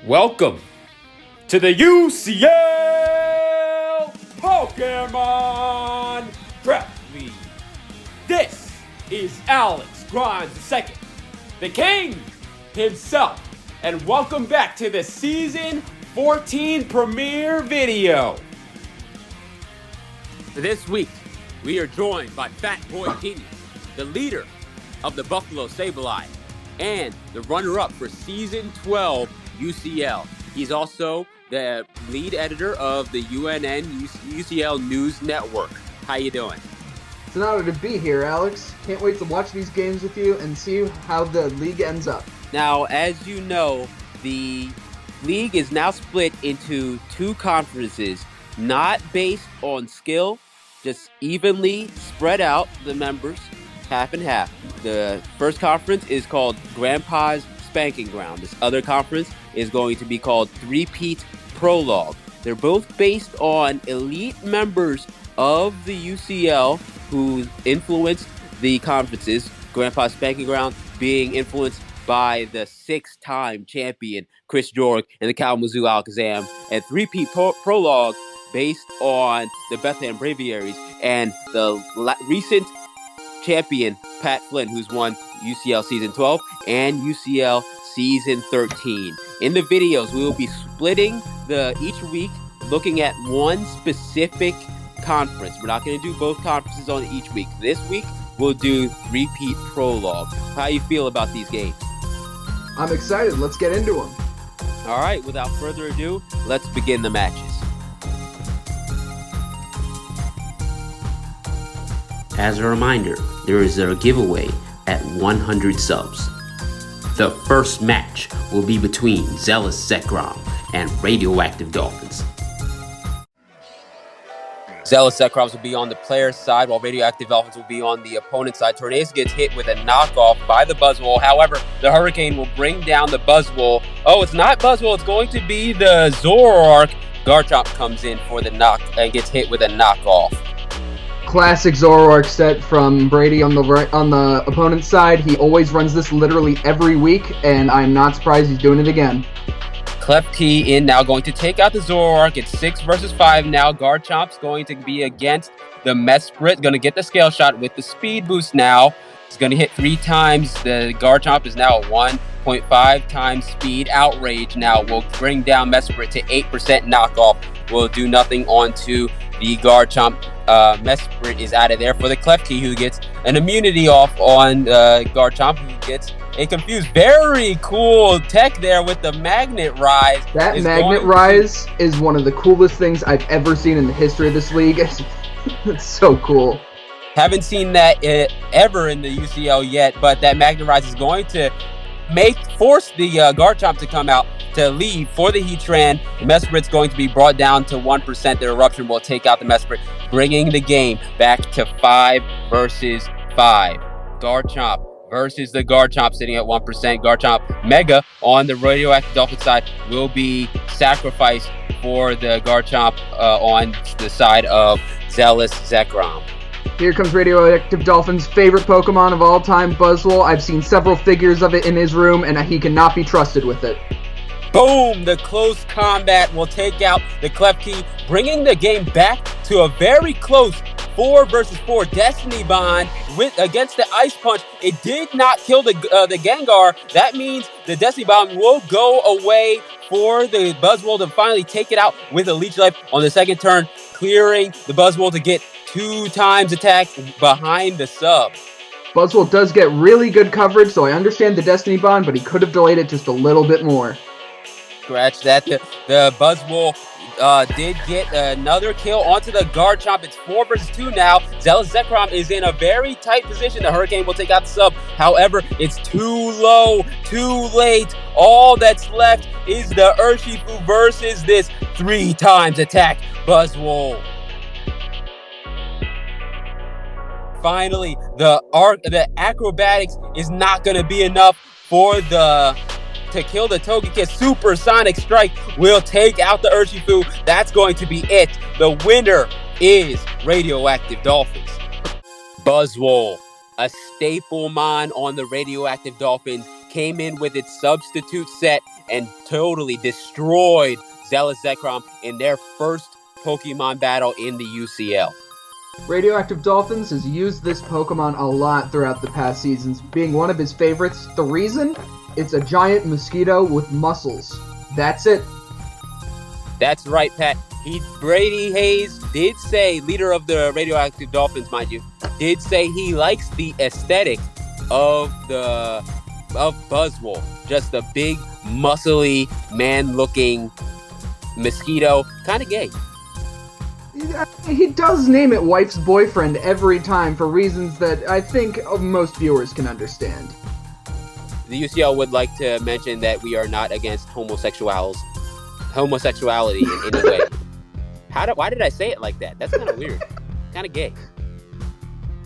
Welcome to the UCL Pokemon Draft League. This is Alex Grimes II, the king himself, and welcome back to the Season 14 premiere video. This week, we are joined by Fatboygenius, the leader of the Buffalo Sableye, and the runner-up for Season 12 UCL. He's also the lead editor of the UNN UCL News Network. How you doing? It's an honor to be here, Alex. Can't wait to watch these games with you and see how the league ends up. Now, as you know, the league is now split into two conferences, not based on skill, just evenly spread out the members, half and half. The first conference is called Grandpa's Spanking Ground. This other conference is going to be called Three-Peat Prologue. They're both based on elite members of the UCL who influenced the conferences. Grandpa's Spanking Ground being influenced by the six-time champion Chris Jorg and the Kalamazoo Alakazam, and Three-Peat Prologue based on the Bethlehem Braviaries and the recent champion Pat Flynn, who's won UCL Season 12 and UCL Season 13. In the videos, we will be splitting each week, looking at one specific conference. We're not going to do both conferences on each week. This week, we'll do Three-Peat Prologue. How you feel about these games? I'm excited. Let's get into them. All right, without further ado, let's begin the matches. As a reminder, there is a giveaway at 100 subs. The first match will be between Zealous Zekrom and Radioactive Dolphins. Zealous Zekroms will be on the player's side, while Radioactive Dolphins will be on the opponent's side. Tornado gets hit with a knockoff by the Buzzwole. However, the Hurricane will bring down the Buzzwole. Oh, it's not Buzzwole. It's going to be the Zoroark. Garchomp comes in for the knock and gets hit with a knockoff. Classic Zoroark set from Brady on the opponent's side. He always runs this literally every week, and I'm not surprised he's doing it again. Klefki in now, going to take out the Zoroark. It's 6 versus 5 now. Garchomp's going to be against the Mesprit. Going to get the scale shot with the speed boost now. It's going to hit 3 times. The Garchomp is now at 1.5 times speed. Outrage now will bring down Mesprit to 8% knockoff. Will do nothing onto the Garchomp. Mesprit is out of there for the Klefki, who gets an immunity off on Garchomp, who gets a confused. Very cool tech there with the Magnet Rise. That Magnet Rise is one of the coolest things I've ever seen in the history of this league. It's so cool. Haven't seen that ever in the UCL yet, but that Magnet Rise is going to force the Garchomp to come out to leave for the Heatran. The Mesprit's going to be brought down to 1%. The Eruption will take out the Mesprit, bringing the game back to 5 versus 5. Garchomp versus the Garchomp sitting at 1%. Garchomp Mega on the Radioactive Dolphin side will be sacrificed for the Garchomp on the side of Zealous Zekrom. Here comes Radioactive Dolphin's favorite Pokemon of all time, Buzzwole. I've seen several figures of it in his room, and he cannot be trusted with it. Boom! The close combat will take out the Klefki, bringing the game back to a very close 4 versus 4 Destiny Bond against the Ice Punch. It did not kill the Gengar. That means the Destiny Bond will go away for the Buzzwole to finally take it out with a Leech Life on the second turn, clearing the Buzzwole to get 2 times attack behind the sub. Buzzwole does get really good coverage, so I understand the Destiny Bond, but he could have delayed it just a little bit more. Scratch that. The Buzzwole did get another kill onto the Garchomp. It's 4 versus 2 now. Zealous Zekrom is in a very tight position. The Hurricane will take out the sub. However, it's too low, too late. All that's left is the Urshifu versus this 3 times attack Buzzwole. Finally, the acrobatics is not going to be enough for to kill the Togekiss. Supersonic Strike will take out the Urshifu. That's going to be it. The winner is Radioactive Dolphins. Buzzwole, a staple mon on the Radioactive Dolphins, came in with its substitute set and totally destroyed Zealous Zekrom in their first Pokemon battle in the UCL. Radioactive Dolphins has used this Pokemon a lot throughout the past seasons, being one of his favorites. The reason? It's a giant mosquito with muscles. That's it. That's right, Pat. Brady Hayes did say, leader of the Radioactive Dolphins, mind you, did say he likes the aesthetic of Buzzwole. Just a big, muscly, man-looking mosquito. Kind of gay. He does name it wife's boyfriend every time for reasons that I think most viewers can understand. The UCL would like to mention that we are not against homosexuality in any way. Why did I say it like that? That's kind of weird. Kind of gay.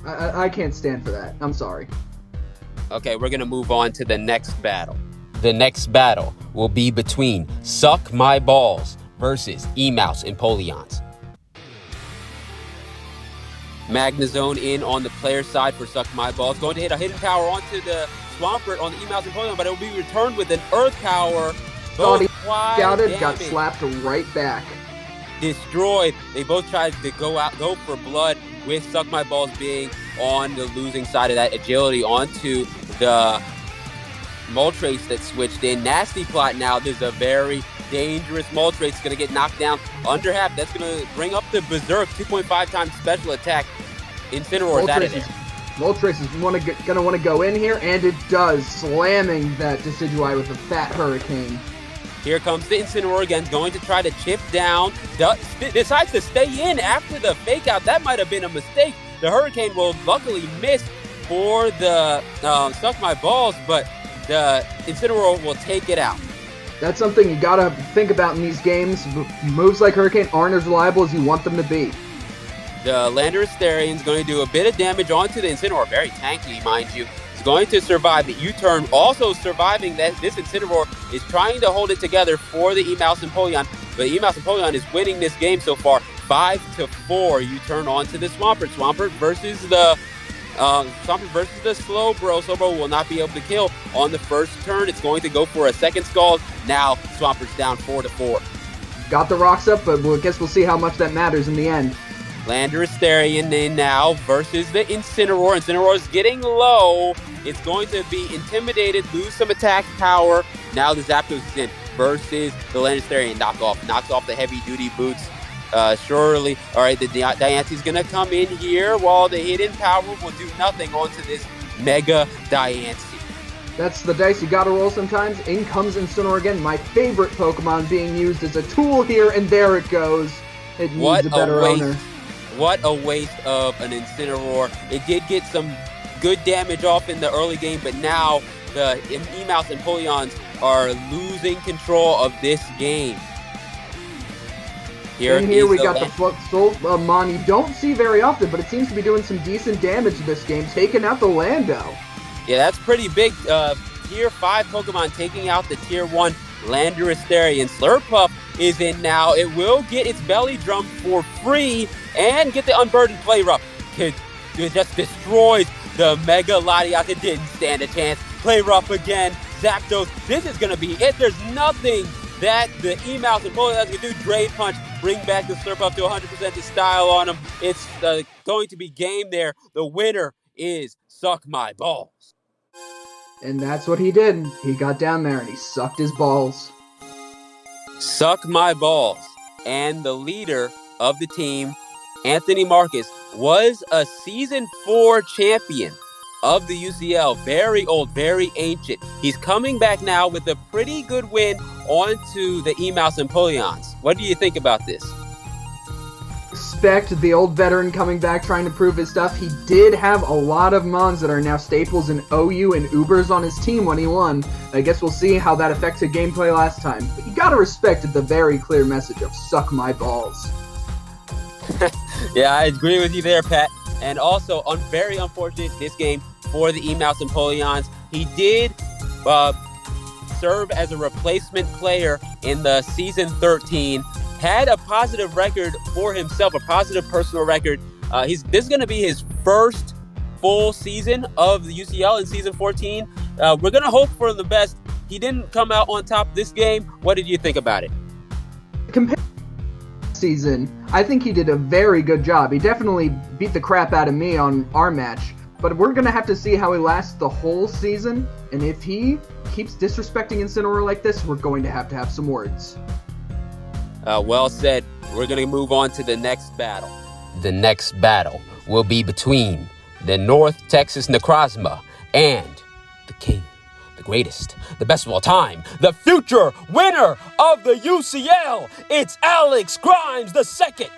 I can't stand for that. I'm sorry. Okay, we're going to move on to the next battle. The next battle will be between Suck My Balls versus E-Mouse and Polions. Magnezone in on the player side for Suck My Balls. Going to hit a hidden power onto the Swampert on the E-Mouse and Polion, but it will be returned with an Earth Power. Thought he scouted, got slapped right back. Destroyed. They both tried to go for blood, with Suck My Balls being on the losing side of that. Agility onto the Moltres that switched in. Nasty Plot now. There's a very dangerous Moltres. It's going to get knocked down under half. That's going to bring up the Berserk 2.5 times special attack. Incineroar is out of there. Moltres is going to want to go in here, and it does, slamming that Decidueye with a fat Hurricane. Here comes the Incineroar again, going to try to chip down. Decides to stay in after the fake out. That might have been a mistake. The Hurricane will luckily miss for the Suck My Balls, but the Incineroar will take it out. That's something you gotta think about in these games. Moves like Hurricane aren't as reliable as you want them to be. The Landorus Therian's going to do a bit of damage onto the Incineroar. Very tanky, mind you. He's going to survive the U-turn. Also surviving that, this Incineroar is trying to hold it together for the E-Mouse and Polion. But E-Mouse and Polion is winning this game so far. 5-4. U-turn onto the Swampert. Swampert versus the Slowbro. Slowbro will not be able to kill on the first turn. It's going to go for a second Scald. Now Swampert's down 4-4. Got the rocks up, but I guess we'll see how much that matters in the end. Landorus Therian in now versus the Incineroar. Incineroar's getting low. It's going to be intimidated, lose some attack power. Now the Zapdos is in versus the Landorus Therian. Knocks off the heavy-duty boots. Surely. All right, the Diance's going to come in here while the hidden power will do nothing onto this Mega Diance. That's the dice you gotta roll sometimes. In comes Incineroar again. My favorite Pokemon being used as a tool here, and there it goes. It needs a better owner. What a waste of an Incineroar. It did get some good damage off in the early game, but now the E-Mouse and Polions are losing control of this game. Here we got the Flux-Mon you don't see very often, but it seems to be doing some decent damage this game, taking out the Lando. Yeah, that's pretty big. Tier 5 Pokemon taking out the Tier 1 Landorus Therian. Slurpuff is in now. It will get its belly drum for free and get the Unburdened Play Rough. It just destroys the Mega Latias. It didn't stand a chance. Play Rough again. Zapdos. This is going to be it. There's nothing that the E-Mouse and Polion can do. Drain Punch. Bring back the Slurpuff to 100% to style on him. It's going to be game there. The winner is Suck My Balls. And that's what he did. He got down there and he sucked his balls. Suck My Balls. And the leader of the team, Anthony Marcus, was a Season 4 champion of the UCL. Very old, very ancient. He's coming back now with a pretty good win onto the E-Mouse and Polions. What do you think about this? Expect the old veteran coming back trying to prove his stuff. He did have a lot of Mons that are now staples in OU and Ubers on his team when he won. I guess we'll see how that affected gameplay last time. But you gotta respect the very clear message of suck my balls. Yeah, I agree with you there, Pat. And also, very unfortunate this game for the E-Mouse and Polions. He did serve as a replacement player in the Season 13. Had a positive record for himself, a positive personal record. This is going to be his first full season of the UCL in Season 14. We're going to hope for the best. He didn't come out on top this game. What did you think about it? Compared to season, I think he did a very good job. He definitely beat the crap out of me on our match, but we're going to have to see how he lasts the whole season, and if he keeps disrespecting Incineroar like this, we're going to have some words. Well said. We're going to move on to the next battle. The next battle will be between the North Texas Necrozma and the king, the greatest, the best of all time, the future winner of the UCL. It's Alex Grimes II,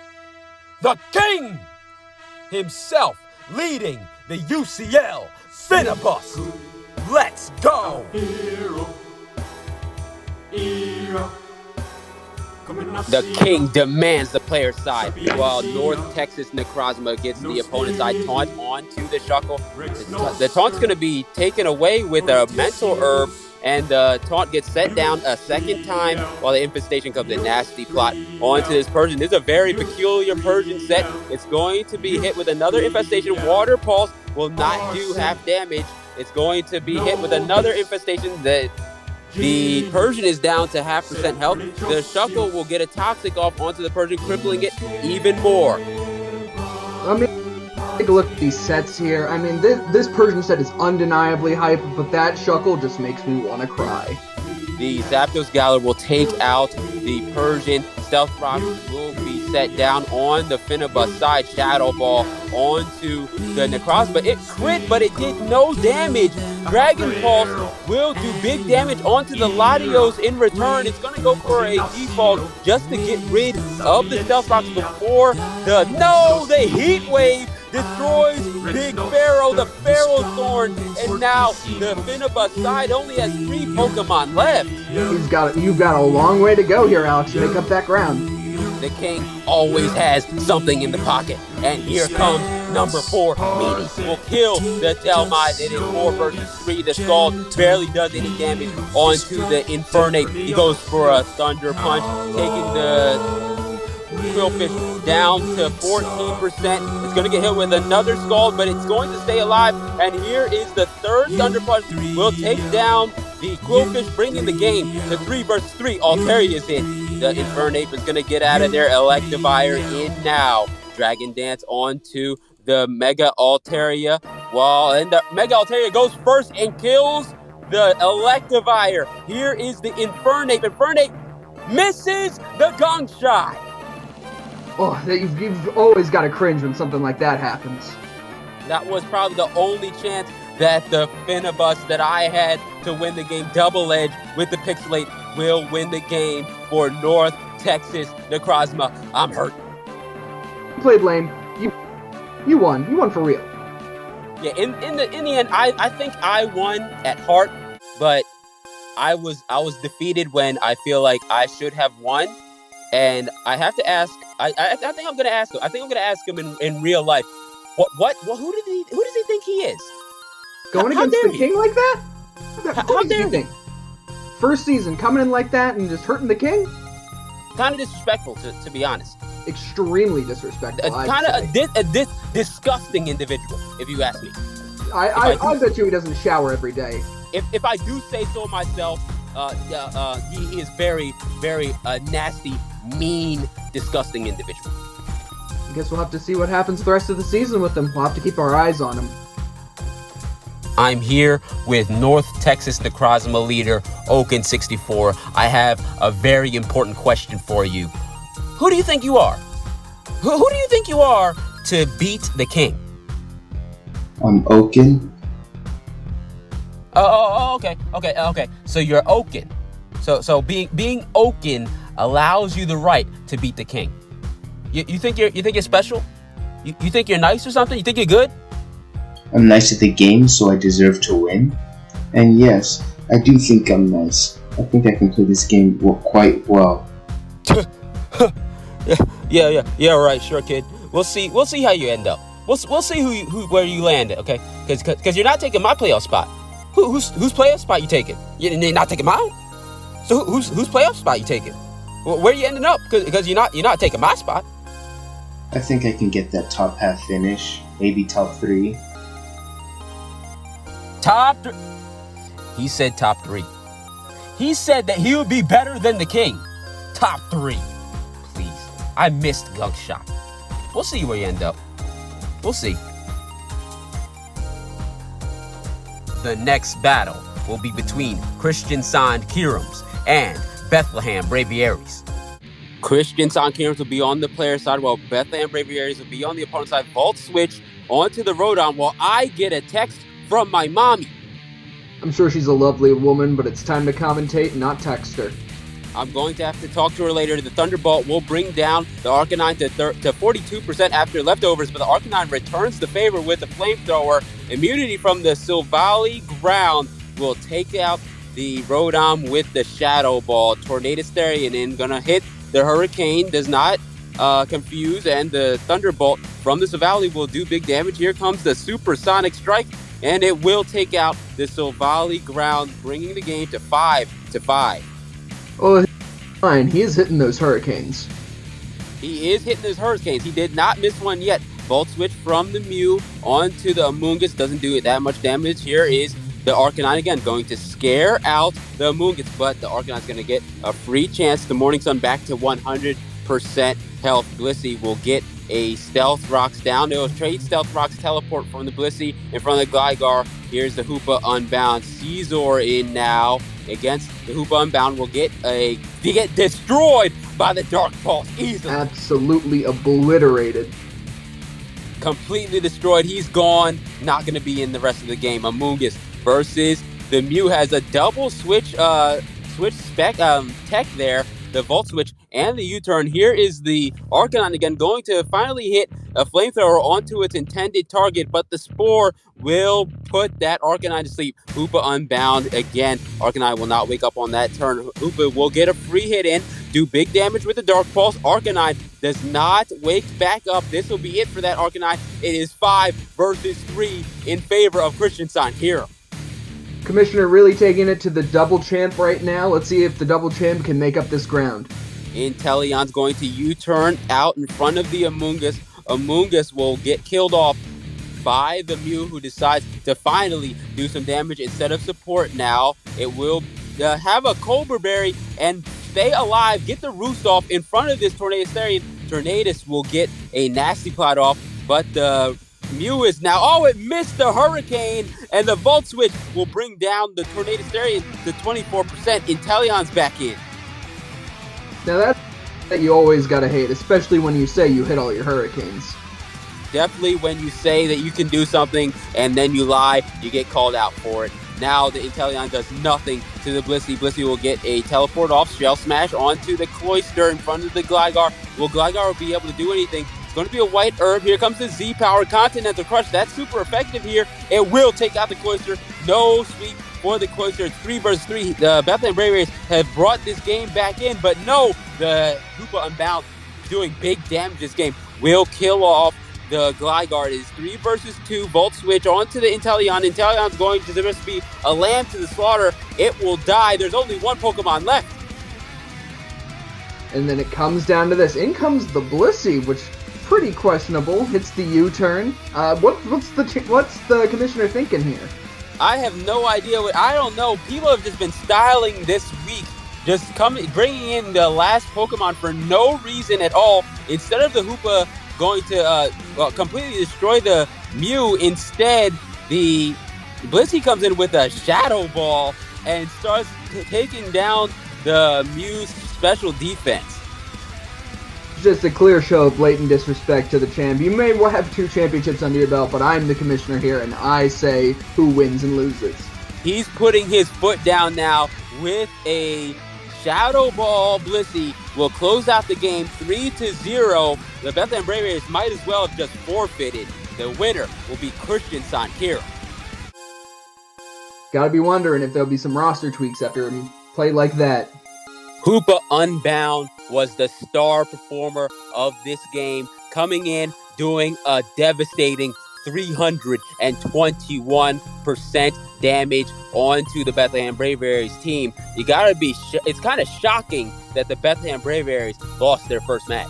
the king himself, leading the UCL Finibus. Let's go! The king demands the player side, while North Texas Necrozma gets the opponent's side. Taunt onto the Shuckle. The taunt's going to be taken away with a mental herb, and the taunt gets set down a second time while the infestation comes in. Nasty plot onto this Persian. This is a very peculiar Persian set. It's going to be hit with another infestation. Water Pulse will not do half damage. It's going to be hit with another infestation that... The Persian is down to 0.5% health. The Shuckle will get a Toxic off onto the Persian, crippling it even more. I mean, take a look at these sets here. I mean, this Persian set is undeniably hype, but that Shuckle just makes me want to cry. The Zapdos Galar will take out the Persian. Stealth Rock will be set down on the Finibus side. Shadow Ball onto the Necrozma. It crit, but it did no damage. Dragon Pulse will do big damage onto the Latios in return. It's going to go for a default just to get rid of the Stealth Rocks before the Heat Wave destroys Big Pharaoh, the Pharaoh Thorn, and now the Finibus side only has 3 Pokemon left. You've got a long way to go here, Alex, to make up that ground. The king always has something in the pocket, and here comes number 4. Meanie will kill the Telmai. It is 4 versus 3. The Scald barely does any damage onto the Infernape. He goes for a Thunder Punch, taking the Quillfish down to 14%. It's going to get hit with another Scald, but it's going to stay alive. And here is the 3rd Thunder Punch. Will take down the Quillfish, bringing the game to 3 versus 3. Altaria is in. The Infernape is going to get out of there. Electivire in now. Dragon Dance onto the Mega Altaria. And the Mega Altaria goes first and kills the Electivire. Here is the Infernape. Infernape misses the Gong Shot. Oh, you've always got to cringe when something like that happens. That was probably the only chance that the Finibus that I had to win the game. Double Edge with the Pixelate will win the game for North Texas Necrozma. I'm hurt. You played lame. You won. You won for real. Yeah, in the end, I think I won at heart, but I was defeated when I feel like I should have won. And I have to ask. I think I'm going to ask him. I think I'm going to ask him in real life. Who does he think he is? Going against the king like that? How dare you think? First season, coming in like that and just hurting the king? Kind of disrespectful, to be honest. Extremely disrespectful. Kind of a disgusting individual, if you ask me. I bet you he doesn't shower every day. If I do say so myself, he is very, very nasty, mean, disgusting individual. I guess we'll have to see what happens the rest of the season with him. We'll have to keep our eyes on him. I'm here with North Texas Necrozma leader Oakin64. I have a very important question for you. Who do you think you are? Who do you think you are to beat the king? I'm Oakin. Okay. So you're Oakin. So being Oakin allows you the right to beat the king. You think you're special? You think you're nice or something? You think you're good? I'm nice at the game, so I deserve to win. And yes, I do think I'm nice. I think I can play this game quite well. Yeah. Right, sure, kid. We'll see how you end up. We'll see where you land. Okay, because you're not taking my playoff spot. Whose playoff spot you taking? You're not taking mine. So whose playoff spot you taking? Where you ending up? Because you're not taking my spot. I think I can get that top half finish, maybe top 3. Top 3. He said top 3. He said that he would be better than the king. Top 3. Please. I missed Gunk Shot. We'll see where you end up. We'll see. The next battle will be between Christian Sand Kirums and Bethlehem Braviaries. Christian Sankiris will be on the player side, while Bethlehem Braviaries will be on the opponent side. Vault switch onto the Rodon while I get a text from my mommy. I'm sure she's a lovely woman, but it's time to commentate, not text her. I'm going to have to talk to her later. The Thunderbolt will bring down the Arcanine to 42% after leftovers, but the Arcanine returns the favor with the Flamethrower. Immunity from the Silvally ground will take out the Rodon with the Shadow Ball. Tornadus Therian in, gonna hit the Hurricane, does not confuse, and the Thunderbolt from the Silvally will do big damage. Here comes the Supersonic Strike, and it will take out the Silvally ground, bringing the game to 5-5. Oh, fine. He is hitting those Hurricanes. He is hitting those Hurricanes. He did not miss one yet. Volt switch from the Mew onto the Amoonguss. Doesn't do it that much damage. Here is the Arcanine again, going to scare out the Amoonguss, but the Arcanine's going to get a free chance. The Morning Sun back to 100% health. Blissey will get a Stealth Rocks down. They will trade Stealth Rocks teleport from the Blissey in front of the Gligar. Here's the Hoopa Unbound. Caesar in now against the Hoopa Unbound will get destroyed by the Dark Pulse easily. Absolutely obliterated. Completely destroyed. He's gone. Not going to be in the rest of the game. Amoonguss versus the Mew has a double switch spec tech there. The Volt Switch and the U-Turn. Here is the Arcanine again, going to finally hit a Flamethrower onto its intended target, but the Spore will put that Arcanine to sleep. Hoopa Unbound again. Arcanine will not wake up on that turn. Hoopa will get a free hit in, do big damage with the Dark Pulse. Arcanine does not wake back up. This will be it for that Arcanine. It is 5 versus 3 in favor of Christian Sankiris. Commissioner really taking it to the double champ right now. Let's see if the double champ can make up this ground. Inteleon's going to U-turn out in front of the Amoonguss. Amoonguss will get killed off by the Mew, who decides to finally do some damage instead of support now. It will have a Cobra Berry and stay alive, get the roost off in front of this Tornadus Therian. Tornadus will get a Nasty Plot off, but the Mew is now, it missed the Hurricane, and the Volt Switch will bring down the Tornadus Therian to 24%. Inteleon's back in. Now that's that you always gotta hate, especially when you say you hit all your Hurricanes. Definitely when you say that you can do something and then you lie, you get called out for it. Now the Inteleon does nothing to the Blissey. Blissey will get a teleport off, Shell Smash onto the Cloyster in front of the Gligar. Will Gligar be able to do anything? It's going to be a White Herb. Here comes the Z-Power Continental Crush. That's super effective here. It will take out the Cloyster. No sweep for the Cloyster. It's 3 versus 3. The Bethlehem Braviaries have brought this game back in, but no, the Hoopa Unbound doing big damage this game will kill off the Gligar. It is 3 versus 2. Volt Switch onto the Inteleon. Inteleon's going to just be a lamb to the slaughter. It will die. There's only one Pokemon left. And then it comes down to this. In comes the Blissey, which pretty questionable. Hits the U-turn. What's the commissioner thinking here? I have no idea. I don't know. People have just been styling this week, just bringing in the last Pokemon for no reason at all. Instead of the Hoopa going to completely destroy the Mew, instead the Blissey comes in with a Shadow Ball and starts taking down the Mew's special defense. Just a clear show of blatant disrespect to the champ. You may have 2 championships under your belt, but I'm the commissioner here, and I say who wins and loses. He's putting his foot down now with a Shadow Ball. Blissey will close out the game 3-0. The Bethlehem Braviaries might as well have just forfeited. The winner will be Christian Sankiris. Gotta be wondering if there'll be some roster tweaks after a play like that. Hoopa Unbound was the star performer of this game, coming in doing a devastating 321% damage onto the Bethlehem Braviaries team. You gotta be, it's kind of shocking that the Bethlehem Braviaries lost their first match.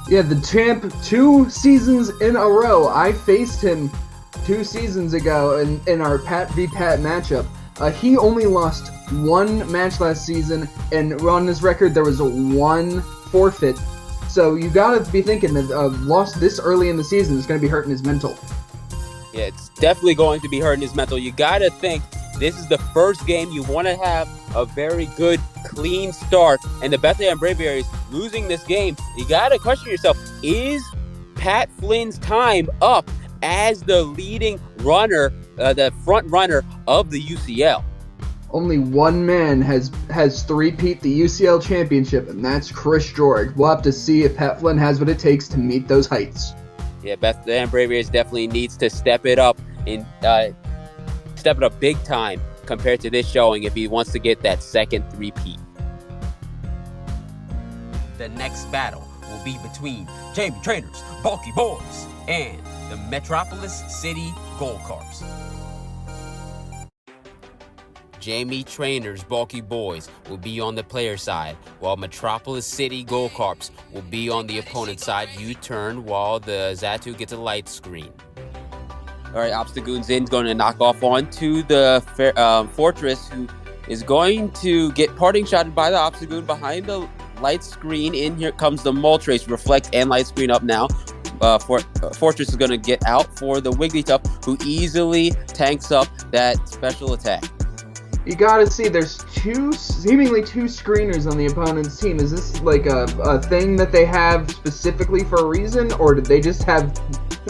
Yeah, the champ 2 seasons in a row. I faced him 2 seasons ago in our Pat v Pat matchup. He only lost one match last season, and on his record there was one forfeit. So you gotta be thinking that a loss this early in the season is gonna be hurting his mental. Yeah, it's definitely going to be hurting his mental. You gotta think this is the first game. You want to have a very good, clean start, and the Bethlehem Brave Berets losing this game. You gotta question yourself: is Pat Flynn's time up as the leading runner, the front runner of the UCL? Only one man has three-peat the UCL championship, and that's Chris George. We'll have to see if Pat Flynn has what it takes to meet those heights. Yeah, Bethlehem Brave Berets definitely needs to step it up and step it up big time compared to this showing if he wants to get that second three-peat. The next battle will be between Jamie Trainer's Bulky Boys and the Metropolis City Gold Carps. Jamie Trainer's Bulky Boys will be on the player side, while Metropolis City Gold Carps will be on the opponent's side. U-turn while the Zatu gets a light screen. All right, Obstagoon's in, going to knock off onto the Fortress, who is going to get parting shotted by the Obstagoon behind the light screen. In here comes the Moltres, reflect and light screen up now. Fortress is going to get out for the Wigglytuff, who easily tanks up that special attack. You gotta see, there's seemingly two screeners on the opponent's team. Is this like a thing that they have specifically for a reason, or did they just have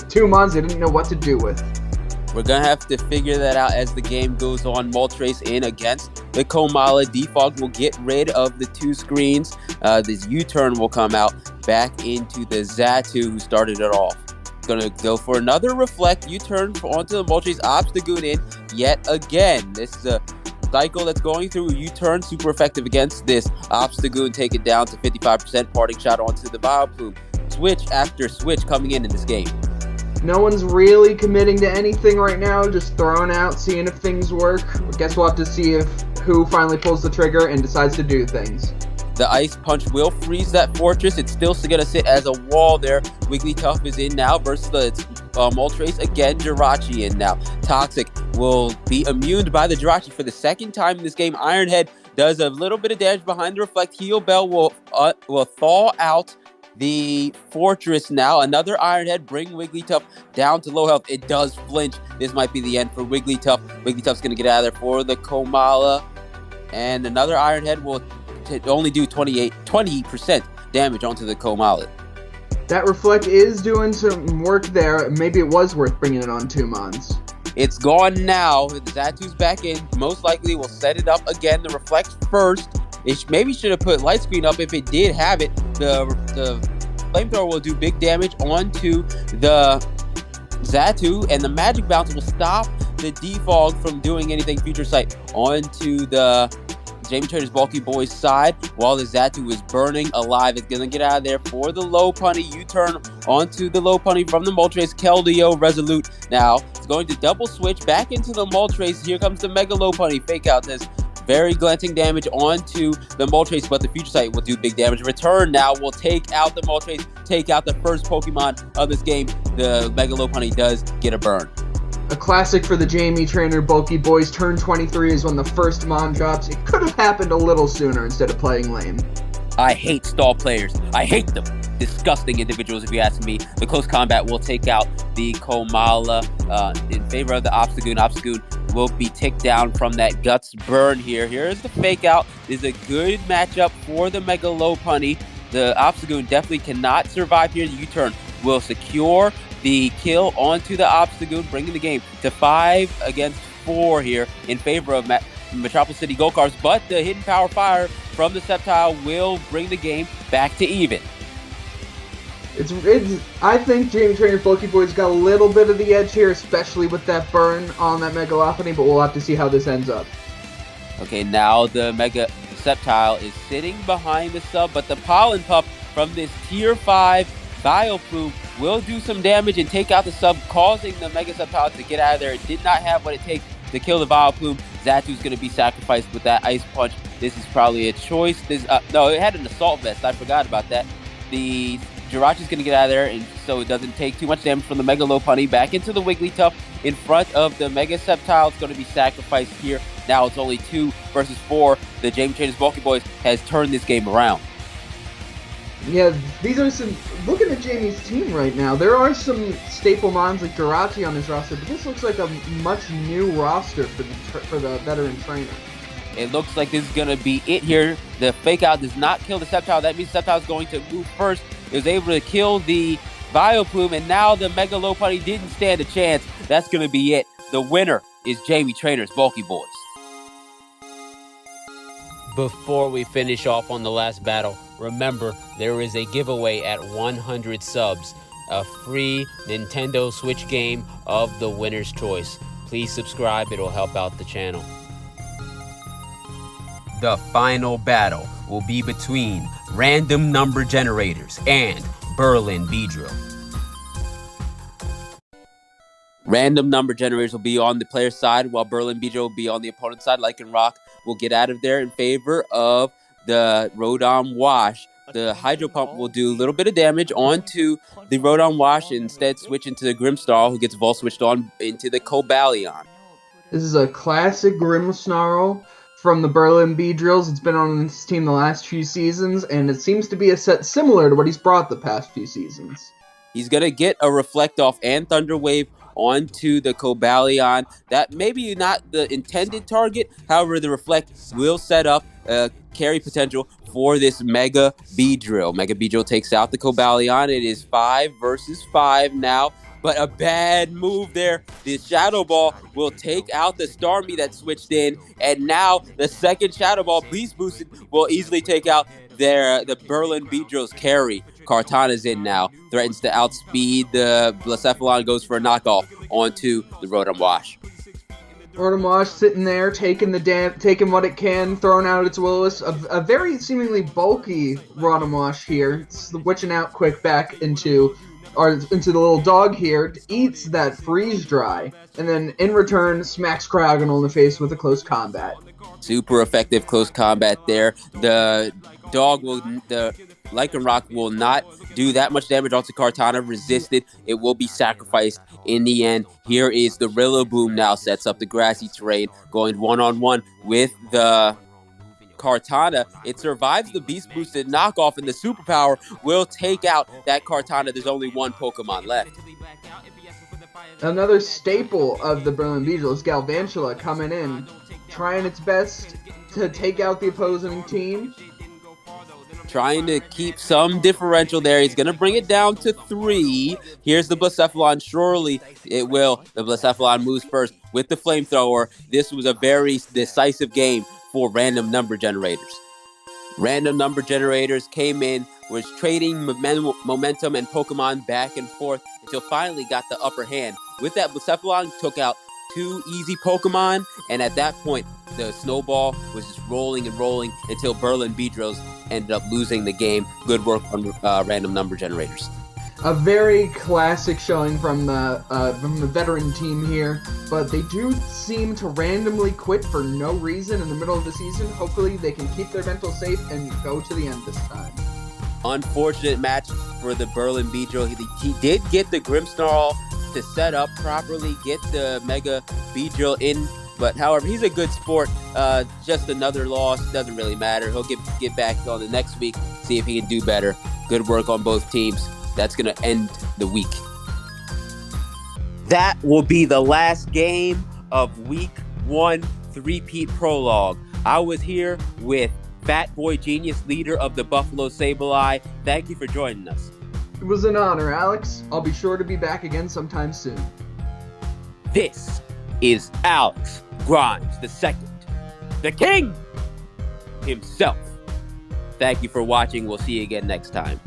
two mons they didn't know what to do with? We're going to have to figure that out as the game goes on. Moltres in against the Komala. Defog will get rid of the two screens. This U-turn will come out back into the Zatu, who started it off. Going to go for another reflect. U-turn onto the Moltres. Obstagoon in yet again. This is a cycle that's going through. U-turn super effective against this. Obstagoon take it down to 55%. Parting shot onto the Vileplume. Switch after switch coming in this game. No one's really committing to anything right now, just throwing out, seeing if things work. I guess we'll have to see who finally pulls the trigger and decides to do things. The Ice Punch will freeze that Fortress. It's still going to sit as a wall there. Wigglytuff is in now versus the Moltres. Again, Jirachi in now. Toxic will be immune by the Jirachi for the second time in this game. Ironhead does a little bit of damage behind the Reflect. Heal Bell will thaw out the Fortress now. Another Ironhead bring Wigglytuff down to low health. It does flinch. This might be the end for Wigglytuff. Wigglytuff's going to get out of there for the Komala. And another Ironhead will only do 20% damage onto the Komala. That Reflect is doing some work there. Maybe it was worth bringing it on two mons. It's gone now. The Zatu's back in. Most likely will set it up again. The Reflect first. It maybe should have put light screen up if it did have it. The flamethrower will do big damage onto the Zatu, and the Magic Bounce will stop the Defog from doing anything Future Sight onto the Jamie Trainer's Bulky Boys side, while the Zatu is burning alive. It's going to get out of there for the Low Punny. U-turn onto the Low Punny from the Moltres. Keldeo Resolute now. It's going to double switch back into the Moltres. Here comes the Mega Low Punny. Fake out this. Very glinting damage onto the Moltres, but the Future Sight will do big damage. Return now will take out the Moltres, take out the first Pokemon of this game. The Mega Lopunny does get a burn. A classic for the Jamie Trainer Bulky Boys. Turn 23 is when the first Mon drops. It could have happened a little sooner instead of playing lame. I hate stall players. I hate them. Disgusting individuals, if you ask me. The close combat will take out the Komala in favor of the Obstagoon. Obstagoon will be ticked down from that Guts burn here. Here's the fake out. This is a good matchup for the Mega Lopunny. The Obstagoon definitely cannot survive here. The U-turn will secure the kill onto the Obstagoon, bringing the game to 5 against 4 here in favor of Metropolis City Gold Carps. But the hidden power fire from the Sceptile will bring the game back to even. I think Jamie Trainer's Bulky Boys got a little bit of the edge here, especially with that burn on that Megalophony, but we'll have to see how this ends up. Okay, now the Mega Sceptile is sitting behind the sub, but the Pollen Puff from this Tier 5 Vileplume will do some damage and take out the sub, causing the Mega Sceptile to get out of there. It did not have what it takes to kill the Vileplume. Zatu's going to be sacrificed with that Ice Punch. This is probably a choice. No, it had an Assault Vest. I forgot about that. The Jirachi's going to get out of there, and so it doesn't take too much damage from the Mega Lopunny. Back into the Wigglytuff. in front of the Mega Sceptile. It's going to be sacrificed here. Now it's only 2 versus 4. The Jamie Trainers Bulky Boys has turned this game around. Yeah, these are some... Looking at Jamie's team right now, there are some staple mons like Jirachi on his roster, but this looks like a much new roster for the veteran trainer. It looks like this is going to be it here. The fake out does not kill the Sceptile. That means Sceptile is going to move first. It was able to kill the Vileplume, and now the Mega Lopunny didn't stand a chance. That's going to be it. The winner is Jamie Trainer's Bulky Boys. Before we finish off on the last battle, remember there is a giveaway at 100 subs, a free Nintendo Switch game of the winner's choice. Please subscribe, it'll help out the channel. The final battle will be between random number generators and Berlin Beedrill. Random number generators will be on the player's side, while Berlin Beedrill will be on the opponent's side. Lycanroc will get out of there in favor of the Rotom Wash. The Hydro Pump will do a little bit of damage onto the Rotom Wash, and instead switch into the Grimmsnarl, who gets Volt switched on into the Cobalion. This is a classic Grimmsnarl from the Berlin Beedrills. It's been on this team the last few seasons, and it seems to be a set similar to what he's brought the past few seasons. He's going to get a Reflect Off and Thunder Wave onto the Cobalion. That maybe not the intended target. However, the Reflect will set up carry potential for this Mega Beedrill. Mega Beedrill takes out the Cobalion. It is 5 versus 5 now. But a bad move there. The Shadow Ball will take out the Starmie that switched in. And now the second Shadow Ball, Beast Boosted, will easily take out the Berlin Beedrill's carry. Kartana's in now. Threatens to outspeed the Blacephalon. Goes for a knockoff onto the Rotom Wash. Rotom Wash sitting there, taking taking what it can, throwing out its Will-O-Wisp. A very seemingly bulky Rotom Wash here. It's witching out quick back into the little dog here, eats that Freeze Dry, and then in return smacks Cryogonal in the face with a close combat. Super effective close combat there. The Lycanroc will not do that much damage onto Kartana. Resisted. It will be sacrificed in the end. Here is the Rillaboom now, sets up the grassy terrain, going one-on-one with the Kartana. It survives the Beast Boosted knockoff, and the Superpower will take out that Kartana. There's only one Pokemon left. Another staple of the Berlin Beedrill is Galvantula coming in, trying its best to take out the opposing team. Trying to keep some differential there. He's going to bring it down to 3. Here's the Blacephalon. Surely it will. The Blacephalon moves first with the Flamethrower. This was a very decisive game for random number generators. Random number generators came in, was trading momentum and Pokemon back and forth until finally got the upper hand. With that, Blacephalon took out 2 easy Pokemon, and at that point, the snowball was just rolling and rolling until Berlin Beedrills ended up losing the game. Good work on random number generators. A very classic showing from the veteran team here, but they do seem to randomly quit for no reason in the middle of the season. Hopefully they can keep their mental safe and go to the end this time. Unfortunate match for the Berlin Beedrill. He did get the Grimmsnarl to set up properly, get the Mega Beedrill in, but however, he's a good sport. Just another loss, doesn't really matter. He'll get back on the next week, see if he can do better. Good work on both teams. That's going to end the week. That will be the last game of Week 1 3-peat prologue. I was here with Fatboygenius, leader of the Buffalo Sableye. Thank you for joining us. It was an honor, Alex. I'll be sure to be back again sometime soon. This is Alex Grimes II, the king himself. Thank you for watching. We'll see you again next time.